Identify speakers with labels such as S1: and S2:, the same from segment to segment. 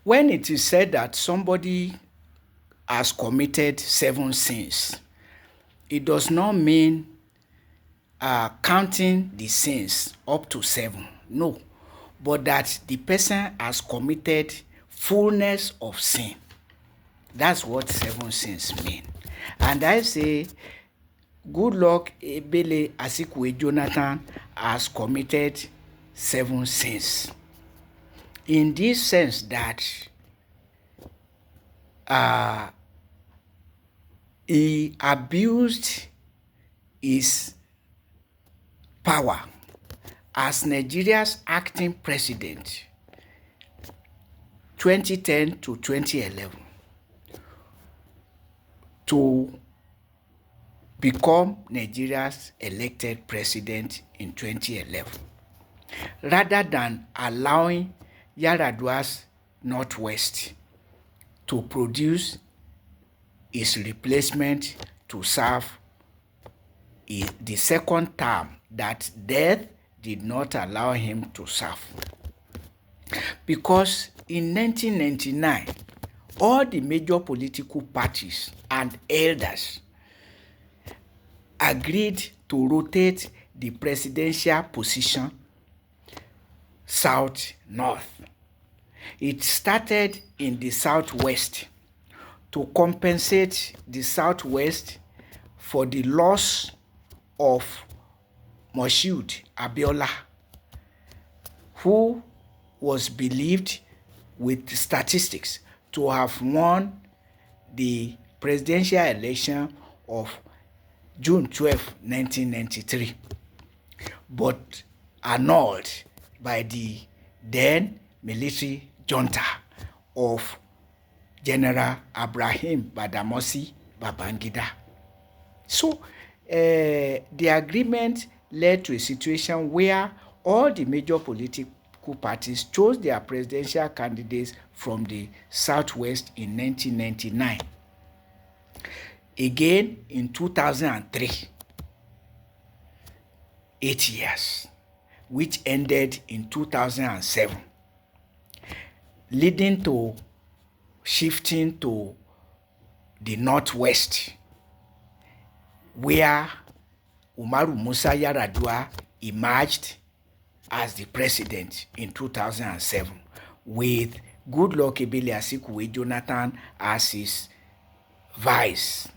S1: When it is said that somebody has committed 7 sins, it does not mean counting the sins up to 7. No, but that the person has committed fullness of sin. That's what 7 sins mean. And I say Goodluck Ebele Azikiwe Jonathan has committed 7 sins. In this sense that he abused his power as Nigeria's acting president 2010 to 2011 to become Nigeria's elected president in 2011, rather than allowing Yar'Adua's Northwest to produce his replacement to serve the second term that death did not allow him to serve. Because in 1999, all the major political parties and elders agreed to rotate the presidential position south-north. It started in the southwest to compensate the southwest for the loss of Moshood Abiola, who was believed with statistics to have won the presidential election of June 12, 1993, but annulled by the then military junta of General Ibrahim Badamasi Babangida. So the agreement led to a situation where all the major political parties chose their presidential candidates from the southwest in 1999. Again in 2003, 8 years, which ended in 2007, leading to shifting to the northwest, where Umaru Musa Yar'Adua emerged as the president in 2007, with Goodluck Ebele Azikiwe Jonathan as his vice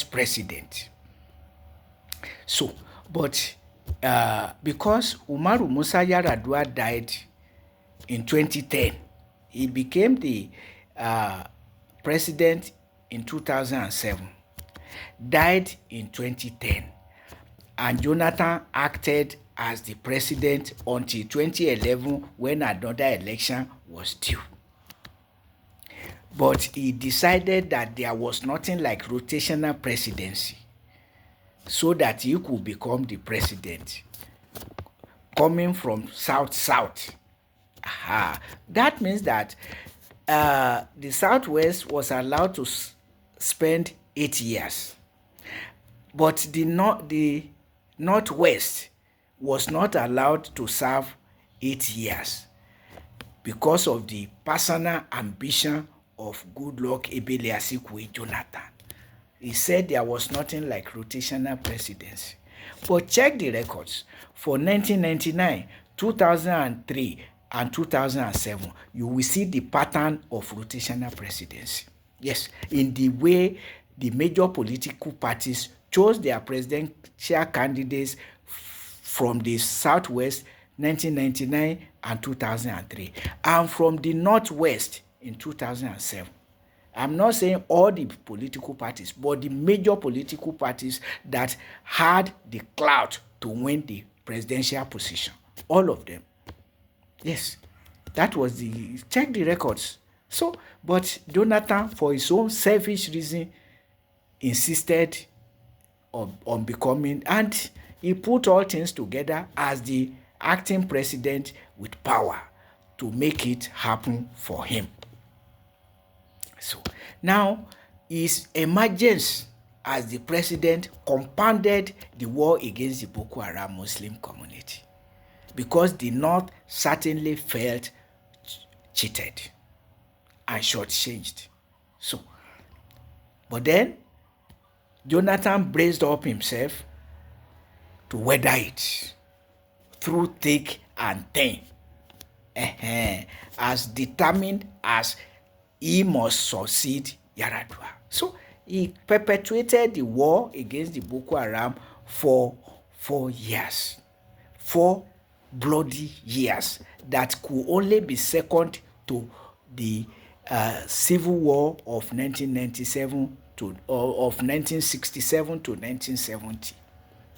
S1: president. So, but because Umaru Musa Yar'Adua died in 2010, he became the president in 2007, died in 2010, and Jonathan acted as the president until 2011 when another election was due. But he decided that there was nothing like rotational presidency so that he could become the president, coming from south-south. That means that the southwest was allowed to spend 8 years, but the northwest was not allowed to serve 8 years because of the personal ambition of Goodluck Ebele Azikiwe Jonathan. He said there was nothing like rotational presidency. But check the records for 1999, 2003, and 2007. You will see the pattern of rotational presidency. Yes, in the way the major political parties chose their presidential candidates from the southwest 1999 and 2003, and from the northwest in 2007. I'm not saying all the political parties, but the major political parties that had the clout to win the presidential position. All of them. Yes, that was check the records. So, but Jonathan, for his own selfish reason, insisted on becoming, and he put all things together as the acting president with power to make it happen for him. So now his emergence as the president compounded the war against the Boko Haram Muslim community, because the North certainly felt cheated and shortchanged. So, but then Jonathan braced up himself to weather it through thick and thin, as determined as he must succeed Yaradua. So he perpetuated the war against the Boko Haram for 4 years. 4 bloody years that could only be second to the civil war of 1997 of 1967 to 1970.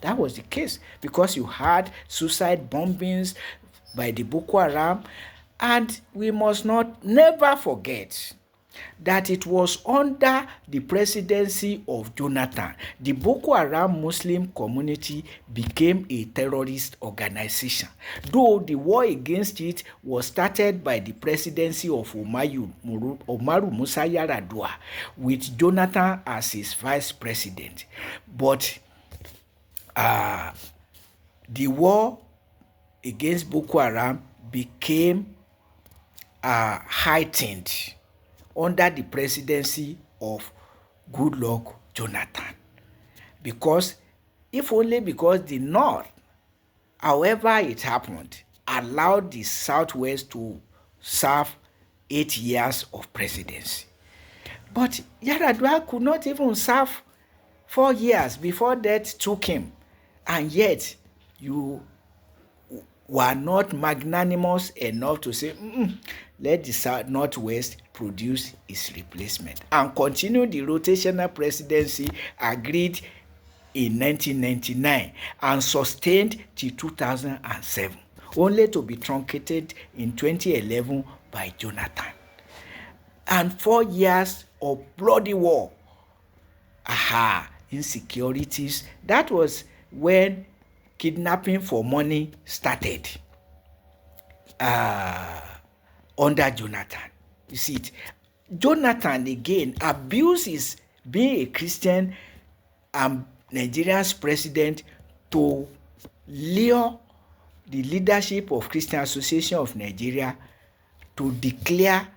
S1: That was the case because you had suicide bombings by the Boko Haram, and we must never forget that it was under the presidency of Jonathan, the Boko Haram Muslim community became a terrorist organization, though the war against it was started by the presidency of Umaru Musa Yar'Adua with Jonathan as his vice president. But the war against Boko Haram became heightened under the presidency of Goodluck Jonathan, because the North, however it happened, allowed the Southwest to serve 8 years of presidency. But Yar'Adua could not even serve 4 years before death took him, and yet you were not magnanimous enough to say, let the Northwest produce its replacement and continue the rotational presidency agreed in 1999 and sustained till 2007, only to be truncated in 2011 by Jonathan. And 4 years of bloody war, insecurities. That was when kidnapping for money started under Jonathan. You see it. Jonathan again abuses being a Christian and Nigeria's president to lure the leadership of Christian Association of Nigeria to declare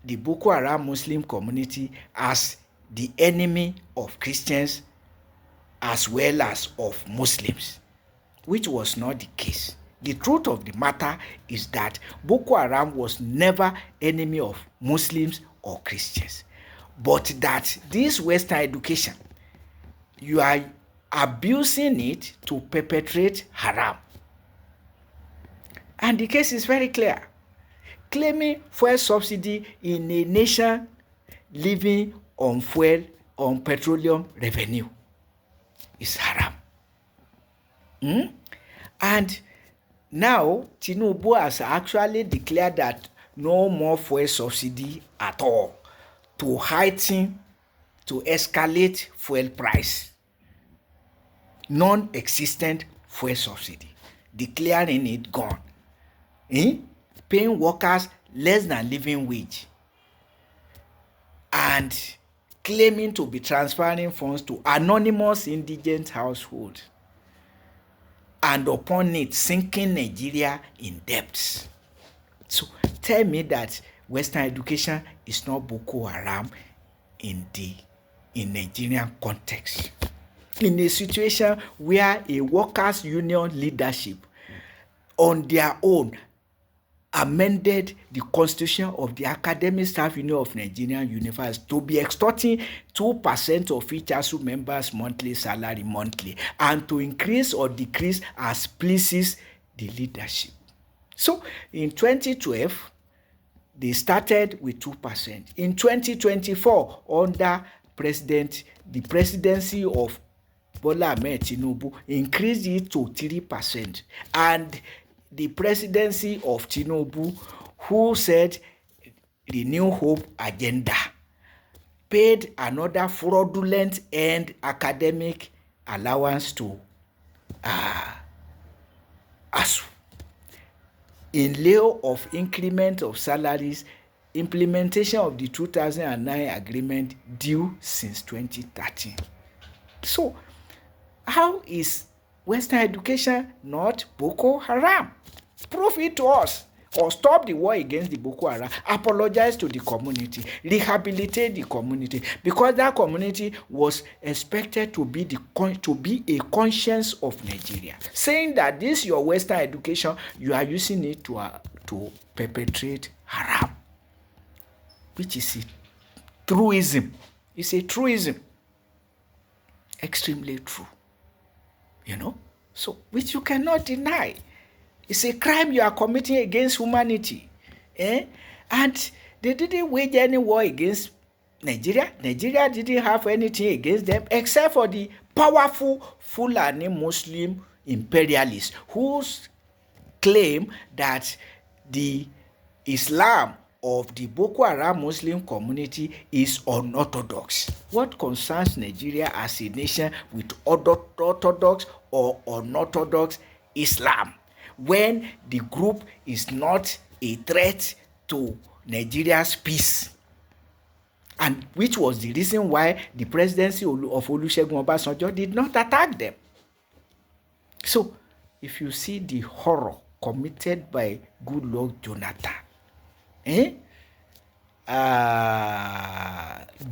S1: the Boko Haram Muslim community as the enemy of Christians as well as of Muslims, which was not the case. The truth of the matter is that Boko Haram was never enemy of Muslims or Christians, but that this Western education, you are abusing it to perpetrate haram. And the case is very clear. Claiming fuel subsidy in a nation living on petroleum revenue is haram. And now Tinubu has actually declared that no more fuel subsidy at all to escalate fuel price. Non-existent fuel subsidy, declaring it gone. Paying workers less than living wage and claiming to be transferring funds to anonymous indigent households, and upon it sinking Nigeria in debts. So tell me that Western education is not Boko Haram in Nigerian context. In a situation where a workers' union leadership on their own amended the constitution of the Academic Staff Union of Nigerian Universities to be extorting 2% of each ASU members' monthly salary monthly, and to increase or decrease as pleases the leadership. So in 2012, they started with 2%. In 2024, under the presidency of Bola Ahmed Tinubu, increased it to 3%. And the presidency of Tinubu, who said the New Hope agenda, paid another fraudulent and academic allowance to ASU. In lieu of increment of salaries, implementation of the 2009 agreement due since 2013. So, how is Western education not Boko Haram? Prove it to us. or stop the war against the Boko Haram, apologize to the community, rehabilitate the community, because that community was expected to be a conscience of Nigeria, saying that this your Western education, you are using it to perpetrate haram, which is a truism. It's a truism, extremely true, so which you cannot deny. It's a crime you are committing against humanity. And they didn't wage any war against Nigeria. Nigeria didn't have anything against them except for the powerful Fulani Muslim imperialists who claim that the Islam of the Boko Haram Muslim community is unorthodox. What concerns Nigeria as a nation with orthodox or unorthodox Islam, when the group is not a threat to Nigeria's peace? And which was the reason why the presidency of Olusegun Obasanjo did not attack them. So, if you see the horror committed by Goodluck Jonathan,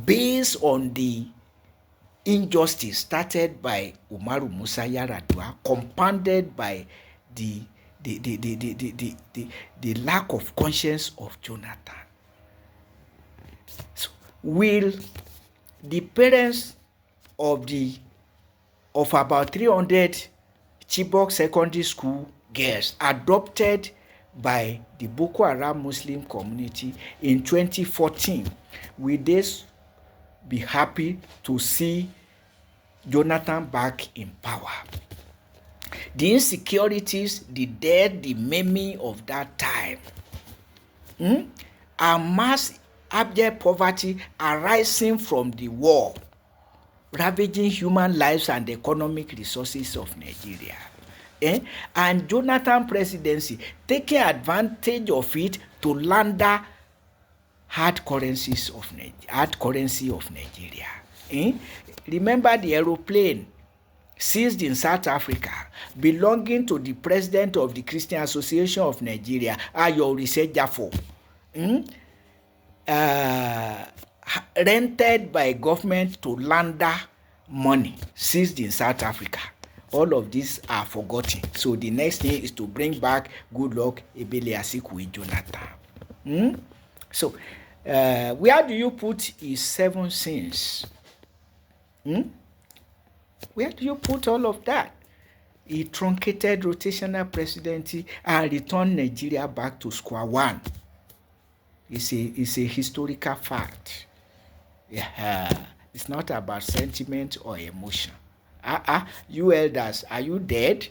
S1: based on the injustice started by Umaru Musa Yar'Adua, compounded by the lack of conscience of Jonathan. So, will the parents of about 300 Chibok secondary school girls adopted by the Boko Haram Muslim community in 2014, will they be happy to see Jonathan back in power? The insecurities, the death, the maiming of that time, and mass abject poverty arising from the war, ravaging human lives and economic resources of Nigeria. And Jonathan presidency taking advantage of it to launder hard currency of Nigeria. Remember the aeroplane seized in South Africa belonging to the president of the Christian Association of Nigeria, Ayo Orisejafo, rented by government to launder money seized in South Africa. All of these are forgotten. So the next thing is to bring back Goodluck Ebele Azikiwe Jonathan. So where do you put his 7 sins? Where do you put all of that? He truncated rotational presidency and returned Nigeria back to square one. It's a historical fact. Yeah, it's not about sentiment or emotion. You elders, are you dead?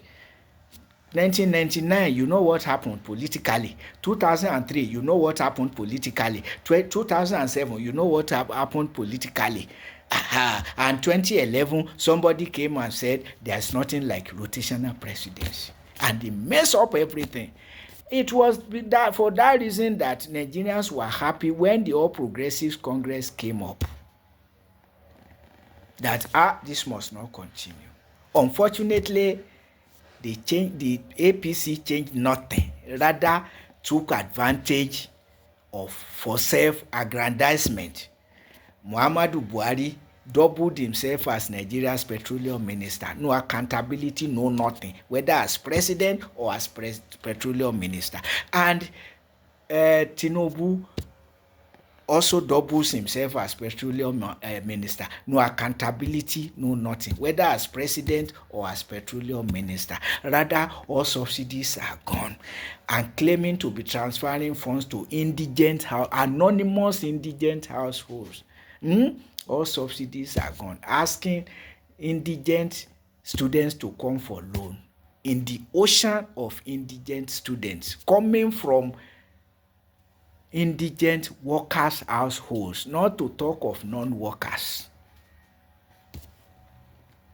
S1: 1999, you know what happened politically. 2003, you know what happened politically. 2007, you know what happened politically. And 2011, somebody came and said there's nothing like rotational presidency, and they mess up everything. It was for that reason that Nigerians were happy when the All Progressives Congress came up, that this must not continue. Unfortunately, the APC changed nothing, rather took advantage of for self-aggrandizement. Muhammadu Buhari doubled himself as Nigeria's petroleum minister. No accountability, no nothing, whether as president or as petroleum minister. And Tinubu also doubles himself as petroleum minister. No accountability, no nothing, whether as president or as petroleum minister. Rather, all subsidies are gone, and claiming to be transferring funds to anonymous indigent households. All subsidies are gone. Asking indigent students to come for loan. In the ocean of indigent students coming from indigent workers' households, not to talk of non-workers.